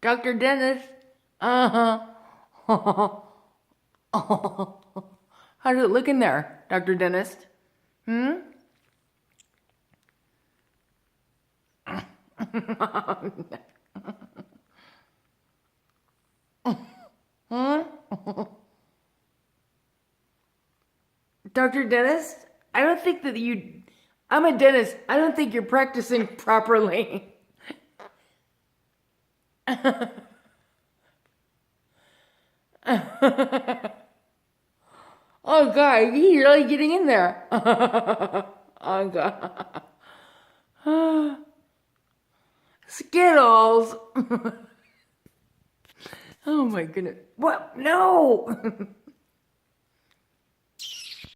Dr. Dennis. Uh-huh. How does it look in there, Dr. Dentist? Hmm? Huh? Dr. Dentist? I don't think that you... I'm a dentist. I don't think you're practicing properly. Oh God, he's really getting in there. Oh God. Skittles. Oh my goodness. What? No.